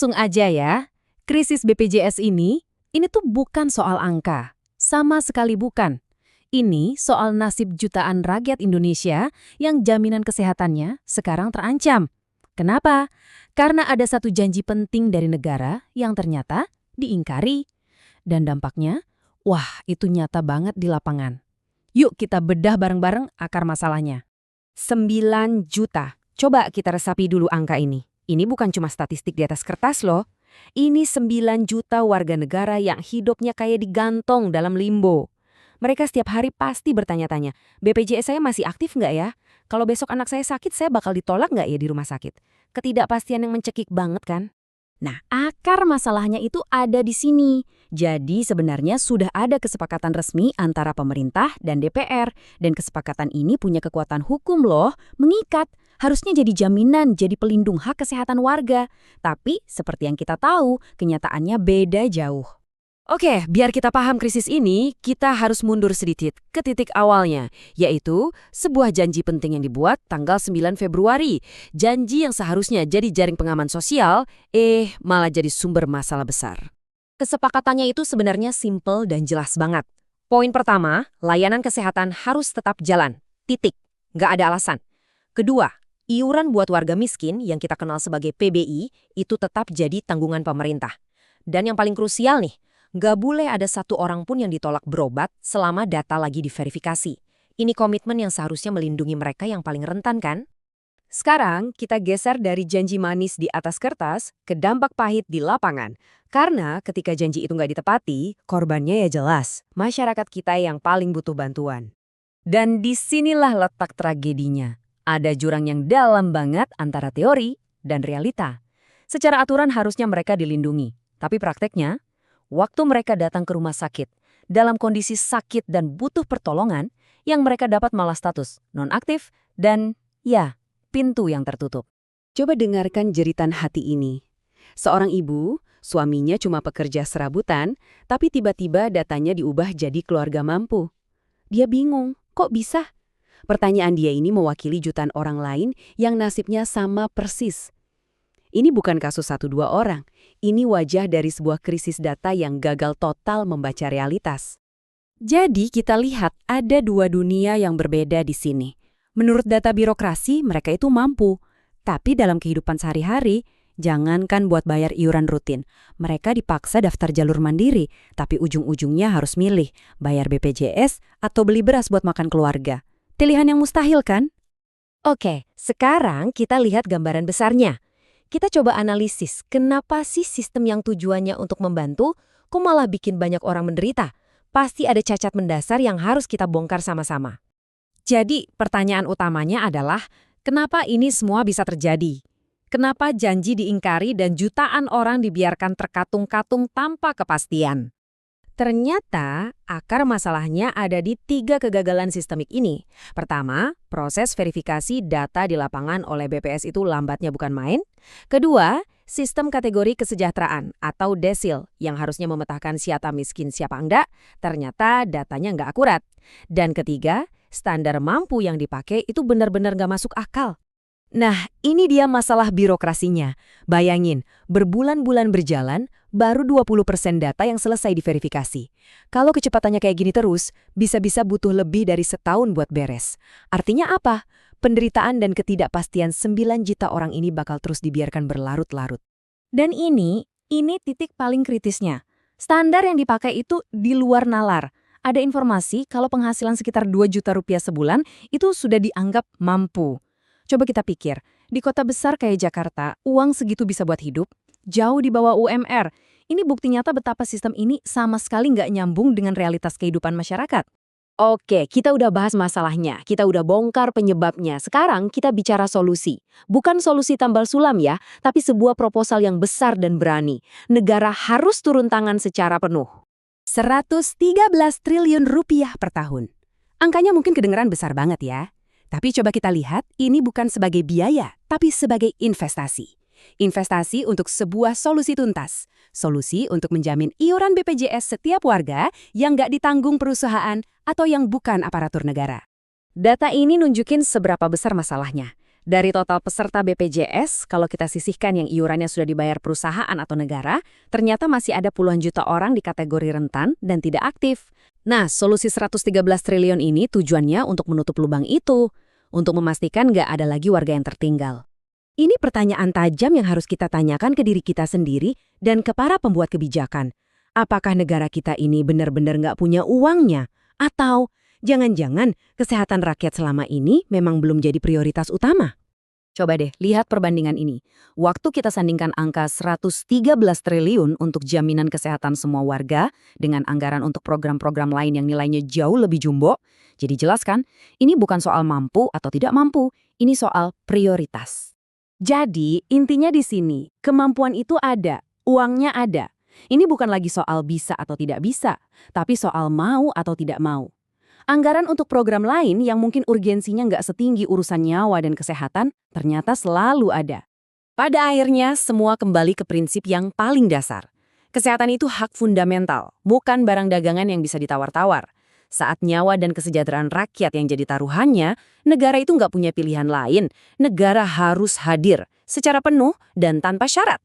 Langsung aja ya, krisis BPJS ini tuh bukan soal angka. Sama sekali bukan. Ini soal nasib jutaan rakyat Indonesia yang jaminan kesehatannya sekarang terancam. Kenapa? Karena ada satu janji penting dari negara yang ternyata diingkari. Dan dampaknya, wah itu nyata banget di lapangan. Yuk kita bedah bareng-bareng akar masalahnya. 9 juta. Coba kita resapi dulu angka ini. Ini bukan cuma statistik di atas kertas loh. Ini 9 juta warga negara yang hidupnya kayak digantung dalam limbo. Mereka setiap hari pasti bertanya-tanya, BPJS saya masih aktif nggak ya? Kalau besok anak saya sakit, saya bakal ditolak nggak ya di rumah sakit? Ketidakpastian yang mencekik banget kan? Nah, akar masalahnya itu ada di sini. Jadi sebenarnya sudah ada kesepakatan resmi antara pemerintah dan DPR. Dan kesepakatan ini punya kekuatan hukum loh, mengikat. Harusnya jadi jaminan, jadi pelindung hak kesehatan warga. Tapi seperti yang kita tahu, kenyataannya beda jauh. Oke, biar kita paham krisis ini, kita harus mundur sedikit ke titik awalnya, yaitu sebuah janji penting yang dibuat tanggal 9 Februari. Janji yang seharusnya jadi jaring pengaman sosial, malah jadi sumber masalah besar. Kesepakatannya itu sebenarnya simple dan jelas banget. Poin pertama, layanan kesehatan harus tetap jalan. Titik. Nggak ada alasan. Kedua, iuran buat warga miskin yang kita kenal sebagai PBI itu tetap jadi tanggungan pemerintah. Dan yang paling krusial nih, nggak boleh ada satu orang pun yang ditolak berobat selama data lagi diverifikasi. Ini komitmen yang seharusnya melindungi mereka yang paling rentan kan? Sekarang kita geser dari janji manis di atas kertas ke dampak pahit di lapangan. Karena ketika janji itu nggak ditepati, korbannya ya jelas, masyarakat kita yang paling butuh bantuan. Dan disinilah letak tragedinya. Ada jurang yang dalam banget antara teori dan realita. Secara aturan harusnya mereka dilindungi, tapi prakteknya, waktu mereka datang ke rumah sakit, dalam kondisi sakit dan butuh pertolongan, yang mereka dapat malah status nonaktif dan, ya, pintu yang tertutup. Coba dengarkan jeritan hati ini. Seorang ibu, suaminya cuma pekerja serabutan, tapi tiba-tiba datanya diubah jadi keluarga mampu. Dia bingung, kok bisa? Pertanyaan dia ini mewakili jutaan orang lain yang nasibnya sama persis. Ini bukan kasus 1-2 orang. Ini wajah dari sebuah krisis data yang gagal total membaca realitas. Jadi kita lihat ada dua dunia yang berbeda di sini. Menurut data birokrasi, mereka itu mampu. Tapi dalam kehidupan sehari-hari, jangankan buat bayar iuran rutin. Mereka dipaksa daftar jalur mandiri, tapi ujung-ujungnya harus milih, bayar BPJS atau beli beras buat makan keluarga. Pilihan yang mustahil kan? Oke, sekarang kita lihat gambaran besarnya. Kita coba analisis, kenapa sih sistem yang tujuannya untuk membantu, kok malah bikin banyak orang menderita? Pasti ada cacat mendasar yang harus kita bongkar sama-sama. Jadi, pertanyaan utamanya adalah, kenapa ini semua bisa terjadi? Kenapa janji diingkari dan jutaan orang dibiarkan terkatung-katung tanpa kepastian? Ternyata, akar masalahnya ada di 3 kegagalan sistemik ini. Pertama, proses verifikasi data di lapangan oleh BPS itu lambatnya bukan main. Kedua, sistem kategori kesejahteraan atau desil yang harusnya memetakan siapa miskin siapa enggak, ternyata datanya enggak akurat. Dan ketiga, standar mampu yang dipakai itu benar-benar enggak masuk akal. Nah, ini dia masalah birokrasinya. Bayangin, berbulan-bulan berjalan, baru 20% data yang selesai diverifikasi. Kalau kecepatannya kayak gini terus, bisa-bisa butuh lebih dari setahun buat beres. Artinya apa? Penderitaan dan ketidakpastian 9 juta orang ini bakal terus dibiarkan berlarut-larut. Dan ini titik paling kritisnya. Standar yang dipakai itu di luar nalar. Ada informasi kalau penghasilan sekitar 2 juta rupiah sebulan itu sudah dianggap mampu. Coba kita pikir, di kota besar kayak Jakarta, uang segitu bisa buat hidup? Jauh di bawah UMR. Ini bukti nyata betapa sistem ini sama sekali nggak nyambung dengan realitas kehidupan masyarakat. Oke, kita udah bahas masalahnya, kita udah bongkar penyebabnya. Sekarang kita bicara solusi. Bukan solusi tambal sulam ya, tapi sebuah proposal yang besar dan berani. Negara harus turun tangan secara penuh. 113 triliun rupiah per tahun. Angkanya mungkin kedengeran besar banget ya. Tapi coba kita lihat, ini bukan sebagai biaya, tapi sebagai investasi. Investasi untuk sebuah solusi tuntas. Solusi untuk menjamin iuran BPJS setiap warga yang nggak ditanggung perusahaan atau yang bukan aparatur negara. Data ini nunjukin seberapa besar masalahnya. Dari total peserta BPJS, kalau kita sisihkan yang iurannya sudah dibayar perusahaan atau negara, ternyata masih ada puluhan juta orang di kategori rentan dan tidak aktif. Nah, solusi 113 triliun ini tujuannya untuk menutup lubang itu, untuk memastikan nggak ada lagi warga yang tertinggal. Ini pertanyaan tajam yang harus kita tanyakan ke diri kita sendiri dan ke para pembuat kebijakan. Apakah negara kita ini benar-benar nggak punya uangnya? Atau jangan-jangan kesehatan rakyat selama ini memang belum jadi prioritas utama? Coba deh, lihat perbandingan ini. Waktu kita sandingkan angka 113 triliun untuk jaminan kesehatan semua warga dengan anggaran untuk program-program lain yang nilainya jauh lebih jumbo, jadi jelas kan, ini bukan soal mampu atau tidak mampu, ini soal prioritas. Jadi, intinya di sini, kemampuan itu ada, uangnya ada. Ini bukan lagi soal bisa atau tidak bisa, tapi soal mau atau tidak mau. Anggaran untuk program lain yang mungkin urgensinya nggak setinggi urusan nyawa dan kesehatan, ternyata selalu ada. Pada akhirnya, semua kembali ke prinsip yang paling dasar. Kesehatan itu hak fundamental, bukan barang dagangan yang bisa ditawar-tawar. Saat nyawa dan kesejahteraan rakyat yang jadi taruhannya, negara itu nggak punya pilihan lain. Negara harus hadir secara penuh dan tanpa syarat.